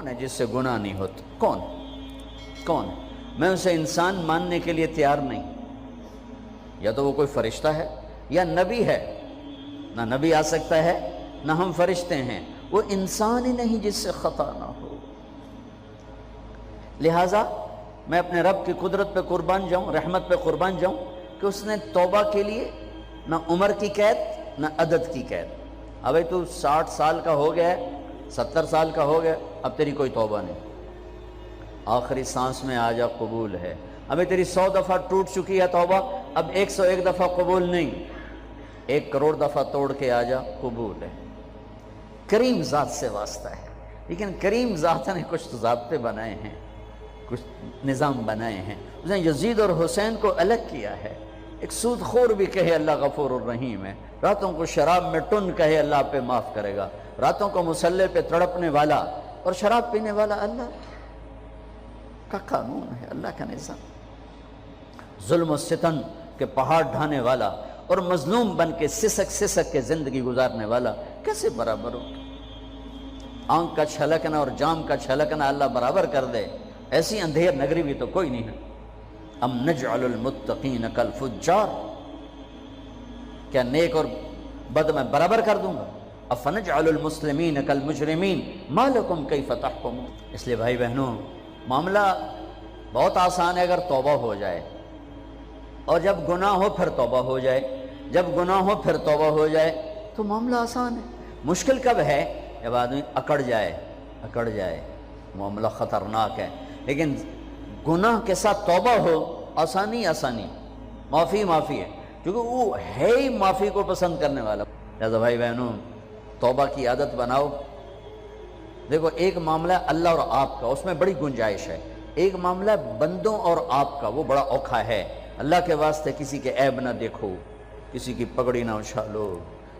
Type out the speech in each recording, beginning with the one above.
کون ہے جس سے گناہ نہیں ہوتا؟ کون کون ہے؟ میں اسے انسان ماننے کے لیے تیار نہیں. یا تو وہ کوئی فرشتہ ہے یا نبی ہے. نہ نبی آ سکتا ہے نہ ہم فرشتے ہیں. وہ انسان ہی نہیں جس سے خطا نہ ہو. لہٰذا میں اپنے رب کی قدرت پہ قربان جاؤں، رحمت پہ قربان جاؤں کہ اس نے توبہ کے لیے نہ عمر کی قید نہ عدد کی قید. ابھی تو 60 سال کا ہو گیا ہے، 70 سال کا ہو گیا، اب تیری کوئی توبہ نہیں. آخری سانس میں آ جا، قبول ہے. ابھی تیری 100 دفعہ ٹوٹ چکی ہے توبہ، اب 101 دفعہ قبول نہیں، 1 کروڑ دفعہ توڑ کے آ جا، قبول ہے. کریم ذات سے واسطہ ہے. لیکن کریم ذات نے کچھ ضابطے بنائے ہیں، کچھ نظام بنائے ہیں. اس نے یزید اور حسین کو الگ کیا ہے. ایک سود خور بھی کہے اللہ غفور الرحیم ہے، راتوں کو شراب میں ٹن کہے اللہ پہ معاف کرے گا، راتوں کو مصلی پہ تڑپنے والا اور شراب پینے والا اللہ کا قانون ہے، اللہ کا نظام. ظلم و ستم کے پہاڑ ڈھانے والا اور مظلوم بن کے سسک سسک کے زندگی گزارنے والا کیسے برابر ہو؟ آنکھ کا چھلکنا اور جام کا چھلکنا اللہ برابر کر دے، ایسی اندھیر نگری بھی تو کوئی نہیں ہے. ام نجعل المتقین کالفجار، کیا نیک اور بد میں برابر کر دوں گا؟ افنجعل المسلمین کالمجرمین ما لکم کیف تحکمون. اس لیے بھائی بہنوں، معاملہ بہت آسان ہے اگر توبہ ہو جائے، اور جب گناہ ہو پھر توبہ ہو جائے، جب گناہ ہو پھر توبہ ہو جائے تو معاملہ آسان ہے. مشکل کب ہے؟ جب آدمی اکڑ جائے، معاملہ خطرناک ہے. لیکن گناہ کے ساتھ توبہ ہو، آسانی معافی ہے، کیونکہ وہ ہے ہی معافی کو پسند کرنے والا. لہذا بھائی بہنوں، توبہ کی عادت بناؤ. دیکھو، ایک معاملہ ہے اللہ اور آپ کا، اس میں بڑی گنجائش ہے. ایک معاملہ ہے بندوں اور آپ کا، وہ بڑا اوکھا ہے. اللہ کے واسطے کسی کے عیب نہ دیکھو، کسی کی پگڑی نہ اچھالو،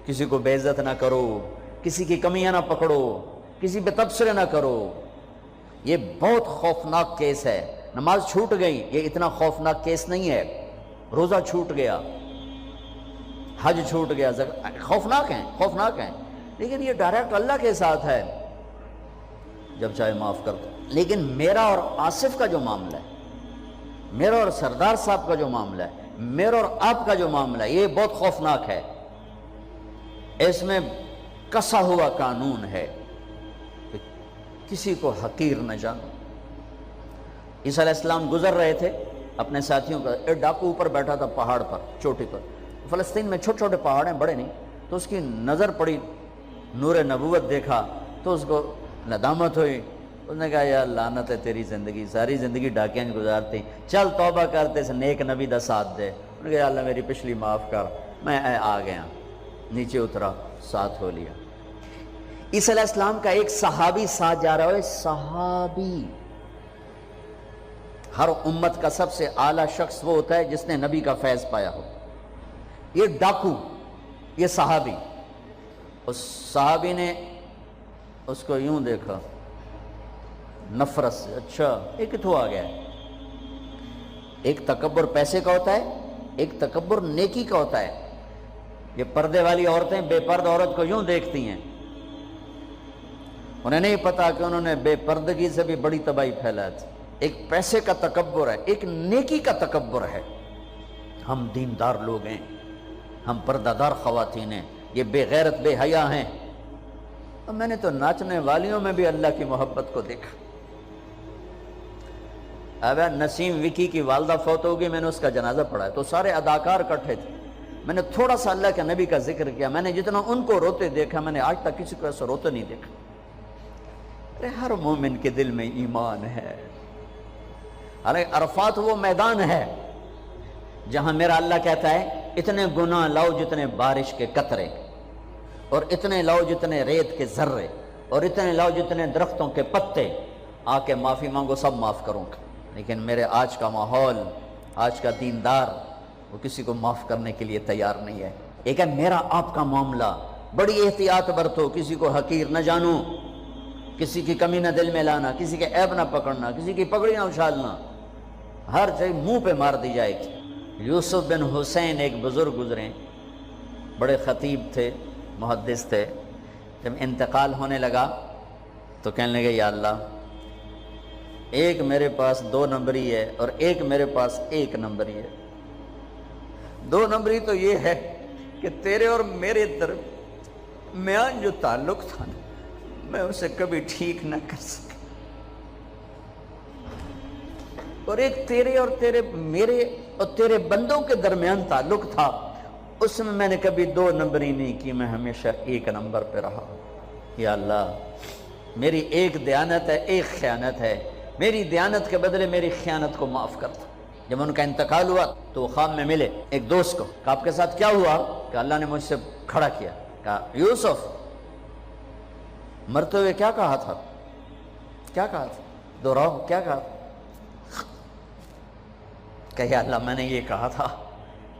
کسی کو بے عزت نہ کرو، کسی کی کمیاں نہ پکڑو، کسی پہ تبصرے نہ کرو. یہ بہت خوفناک کیس ہے. نماز چھوٹ گئی، یہ اتنا خوفناک کیس نہیں ہے. روزہ چھوٹ گیا، حج چھوٹ گیا، خوفناک ہیں، لیکن یہ ڈائریکٹ اللہ کے ساتھ ہے، جب چاہے معاف کر دو. لیکن میرا اور آصف کا جو معاملہ ہے، میرا اور سردار صاحب کا جو معاملہ ہے، میرا اور آپ کا جو معاملہ ہے، یہ بہت خوفناک ہے. اس میں کسا ہوا قانون ہے کہ کسی کو حقیر نہ جانو. عیسیٰ علیہ السلام گزر رہے تھے اپنے ساتھیوں کا، ایک ڈاکو اوپر بیٹھا تھا پہاڑ پر، چوٹی پر. فلسطین میں چھوٹے چھوٹے پہاڑ ہیں، بڑے نہیں. تو اس کی نظر پڑی، نور نبوت دیکھا تو اس کو ندامت ہوئی. اس نے کہا یا لعنت ہے تیری زندگی، ساری زندگی ڈاکیاں گزارتی، چل توبہ کرتے سے نیک نبی دا ساتھ دے. انہوں نے کہا یا اللہ میری پچھلی معاف کر. میں آ گیا، نیچے اترا، ساتھ ہو لیا. عیسیٰ علیہ السلام کا ایک صحابی ساتھ جا رہا ہے. صحابی، ہر امت کا سب سے اعلیٰ شخص وہ ہوتا ہے جس نے نبی کا فیض پایا ہو. یہ ڈاکو، یہ صحابی. اس صحابی نے اس کو یوں دیکھا نفرت سے، اچھا یہ کتوں آ گیا ہے. ایک تکبر پیسے کا ہوتا ہے، ایک تکبر نیکی کا ہوتا ہے. یہ پردے والی عورتیں بے پرد عورت کو یوں دیکھتی ہیں، انہیں نہیں پتا کہ انہوں نے بے پردگی سے بھی بڑی تباہی پھیلا تھی. ایک پیسے کا تکبر ہے، ایک نیکی کا تکبر ہے. ہم دیندار لوگ ہیں، ہم پردہ دار خواتین ہیں، یہ بے غیرت بے حیا ہیں. اب میں نے تو ناچنے والیوں میں بھی اللہ کی محبت کو دیکھا. اب نسیم وکی کی والدہ فوت ہوگی، میں نے اس کا جنازہ پڑھا ہے تو سارے اداکار اکٹھے تھے. میں نے تھوڑا سا اللہ کے نبی کا ذکر کیا. میں نے جتنا ان کو روتے دیکھا، میں نے آج تک کسی کو ایسا روتے نہیں دیکھا. ارے ہر مومن کے دل میں ایمان ہے. ارے عرفات وہ میدان ہے جہاں میرا اللہ کہتا ہے اتنے گناہ لاؤ جتنے بارش کے قطرے، اور اتنے لاؤ جتنے ریت کے ذرے، اور اتنے لاؤ جتنے درختوں کے پتے. آ کے معافی مانگو، سب معاف کروں گا. لیکن میرے آج کا ماحول، آج کا دیندار، وہ کسی کو معاف کرنے کے لیے تیار نہیں ہے. ایک ہے میرا آپ کا معاملہ، بڑی احتیاط برتو، کسی کو حقیر نہ جانو، کسی کی کمی نہ دل میں لانا، کسی کے عیب نہ پکڑنا، کسی کی پگڑی نہ اچھالنا. ہر چیز منہ پہ مار دی جائے گی. یوسف بن حسین ایک بزرگ گزرے، بڑے خطیب تھے، محدث تھے. جب انتقال ہونے لگا تو کہنے لگے یا اللہ ایک میرے پاس 2 نمبری ہے اور ایک میرے پاس 1 نمبری ہے۔ 2 نمبری تو یہ ہے کہ تیرے اور میرے درمیان جو تعلق تھا نا میں اسے کبھی ٹھیک نہ کر سکا، اور ایک تیرے اور میرے اور تیرے بندوں کے درمیان تعلق تھا، اس میں نے کبھی 2 نمبری نہیں کی، میں ہمیشہ 1 نمبر پہ رہا۔ یا اللہ میری ایک دیانت ہے، ایک خیانت ہے، میری دیانت کے بدلے میری خیانت کو معاف کر دو۔ جب ان کا انتقال ہوا تو وہ خواب میں ملے ایک دوست کو، کہ آپ کے ساتھ کیا ہوا؟ کہ اللہ نے مجھ سے کھڑا کیا، کہا یوسف مرتے ہوئے کیا کہا تھا؟ کیا کہا تھا؟ دوہراؤ، کیا کہا تھا؟ کہ یا اللہ میں نے یہ کہا تھا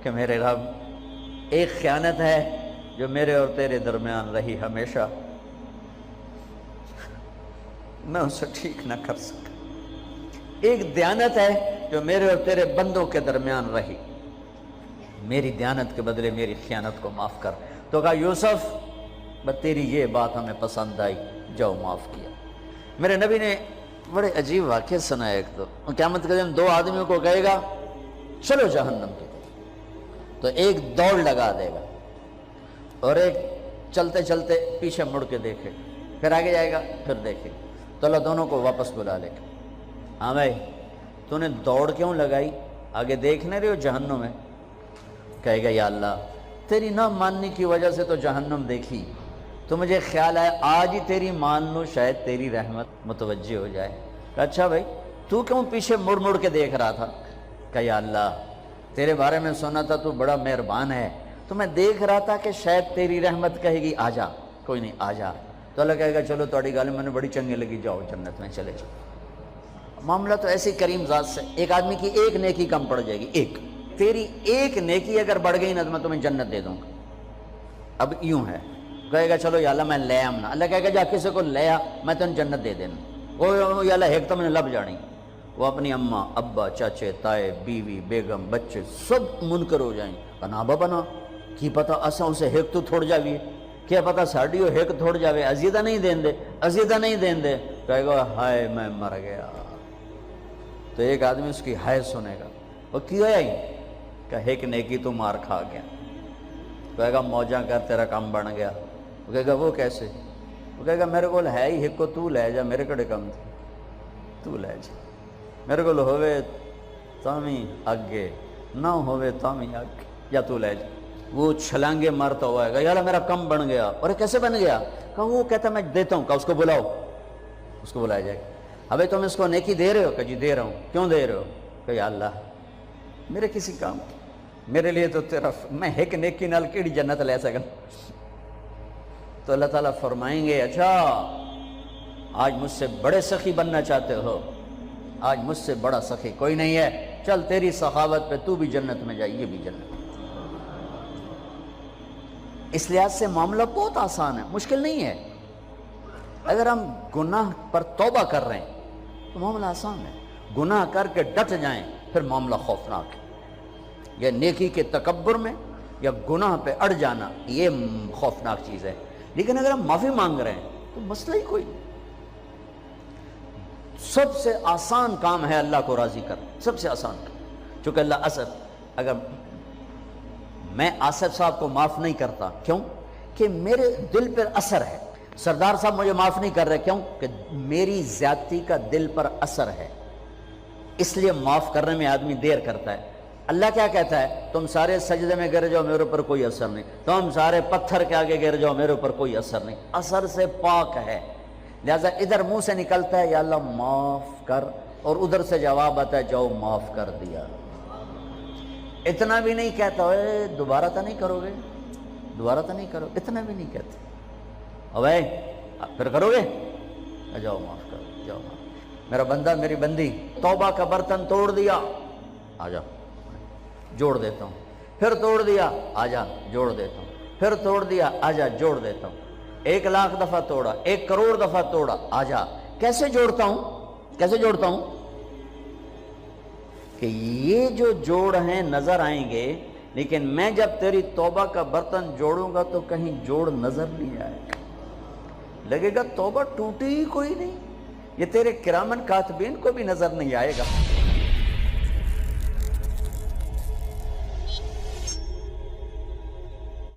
کہ میرے رب ایک خیانت ہے جو میرے اور تیرے درمیان رہی ہمیشہ، میں اسے ٹھیک نہ کر سکا، ایک دیانت ہے جو میرے اور تیرے بندوں کے درمیان رہی، میری دیانت کے بدلے میری خیانت کو معاف کر۔ تو کہا یوسف بس تیری یہ بات ہمیں پسند آئی، جاؤ معاف کیا۔ میرے نبی نے بڑے عجیب واقعہ سنا ہے۔ ایک تو قیامت کے دن 2 آدمیوں کو کہے گا چلو جہنم کی، تو ایک دوڑ لگا دے گا اور ایک چلتے چلتے پیچھے مڑ کے دیکھے، پھر آگے جائے گا، پھر دیکھے، تو اللہ دونوں کو واپس بلا لے گا۔ ہاں بھائی تو نے دوڑ کیوں لگائی؟ آگے دیکھ نہیں رہے ہو جہنم میں؟ کہے گا یا اللہ تیری نہ ماننے کی وجہ سے تو جہنم دیکھی، تو مجھے خیال ہے آج ہی تیری مان لو، شاید تیری رحمت متوجہ ہو جائے۔ کہا اچھا بھائی تو کیوں پیچھے مڑ مڑ کے دیکھ رہا تھا؟ کہ یا اللہ تیرے بارے میں سنا تھا تو بڑا مہربان ہے، تو میں دیکھ رہا تھا کہ شاید تیری رحمت کہے گی آ جا، کوئی نہیں آ جا۔ تو اللہ کہے گا چلو تھوڑی گل میں نے بڑی چنگی لگی، جاؤ جنت میں چلے جاؤ۔ معاملہ تو ایسی کریم ذات سے، ایک آدمی کی ایک نیکی کم پڑ جائے گی، ایک تیری ایک نیکی اگر بڑھ گئی نا تو میں تمہیں جنت دے دوں گا۔ اب یوں ہے، کہے گا چلو یا اللہ میں لے آمنا، اللہ کہے گا جا کسی کو لے آ میں تمہیں جنت دے دینا۔ وہ یا اللہ ایک تو میں نے لب جانی، وہ اپنی اماں ابا چاچے تائے بیوی بیگم بچے سب منکر ہو جائیں، بنا بنا کی پتہ اساں اسے ہیک تو تھوڑ جاویے، کیا پتہ ساڑی ہو ہیک تھوڑ جاوے، عزیدہ نہیں دین دے، عزیدہ نہیں دین دے۔ کہے گا ہائے میں مر گیا۔ تو ایک آدمی اس کی ہائے سنے گا، وہ کیا ہی کہ ہیک نیکی تو مار کھا گیا۔ کہے گا موجاں کر تیرا کام بن گیا۔ وہ کہے گا وہ کیسے؟ وہ کہے گا میرے کو ہے ہی ہیک کو تو لے جا، میرے کڑے کم تھے تو لے جا، میرے کو ہوئے تامی آگے نہ ہوئے تامی آگے، یا تو لے جا۔ وہ چھلانگے مارتا ہوا ہے گا یا اللہ میرا کم بن گیا۔ اور کیسے بن گیا؟ کہا وہ کہتا میں دیتا ہوں، کہا اس کو بلاؤ، اس کو بلایا جائے گا۔ ابھی تم اس کو نیکی دے رہے ہو؟ کہ جی دے رہا ہوں۔ کیوں دے رہے ہو؟ کہ یا اللہ میرے کسی کام کی، میرے لیے تو تیرا میں ایک نیکی نال کیڑی جنت لے سکن۔ تو اللہ تعالیٰ فرمائیں گے اچھا آج مجھ سے بڑے سخی بننا چاہتے ہو؟ آج مجھ سے بڑا سخی کوئی نہیں ہے، چل تیری سخاوت پہ تو بھی جنت میں جائے، یہ بھی جنت۔ اس لحاظ سے معاملہ بہت آسان ہے، مشکل نہیں ہے۔ اگر ہم گناہ پر توبہ کر رہے ہیں تو معاملہ آسان ہے، گناہ کر کے ڈٹ جائیں پھر معاملہ خوفناک ہے۔ یا نیکی کے تکبر میں یا گناہ پہ اڑ جانا یہ خوفناک چیز ہے۔ لیکن اگر ہم معافی مانگ رہے ہیں تو مسئلہ ہی کوئی نہیں۔ سب سے آسان کام ہے اللہ کو راضی کرنا، سب سے آسان کام۔ چونکہ اللہ اگر میں آصف صاحب کو معاف نہیں کرتا، کیوں کہ میرے دل پر اثر ہے۔ سردار صاحب مجھے معاف نہیں کر رہے، کیوں کہ میری زیادتی کا دل پر اثر ہے، اس لیے معاف کرنے میں آدمی دیر کرتا ہے۔ اللہ کیا کہتا ہے؟ تم سارے سجدے میں گر جاؤ میرے اوپر کوئی اثر نہیں، تم سارے پتھر کے آگے گر جاؤ میرے اوپر کوئی اثر نہیں، اثر سے پاک ہے۔ لہذا ادھر منہ سے نکلتا ہے یا اللہ معاف کر، اور ادھر سے جواب آتا ہے جاؤ معاف کر دیا۔ اتنا بھی نہیں کہتا اے دوبارہ تو نہیں کرو گے، دوبارہ تو نہیں کرو، اتنا بھی نہیں کہتے۔ اوے پھر کرو گے؟ جاؤ معاف کرو، جاؤ معاف۔ میرا بندہ میری بندی توبہ کا برتن توڑ دیا، آ جا جوڑ دیتا ہوں، پھر توڑ دیا، آ جا جوڑ دیتا ہوں، پھر توڑ دیا، آ جا جوڑ دیتا ہوں، 1,00,000 دفعہ توڑا، 1 کروڑ دفعہ توڑا، آ جا۔ کیسے جوڑتا ہوں؟ کیسے جوڑتا ہوں؟ کہ یہ جو جوڑ ہیں نظر آئیں گے، لیکن میں جب تیری توبہ کا برتن جوڑوں گا تو کہیں جوڑ نظر نہیں آئے گا۔ لگے گا توبہ ٹوٹی ہی کوئی نہیں، یہ تیرے کرامن کاتبین کو بھی نظر نہیں آئے گا۔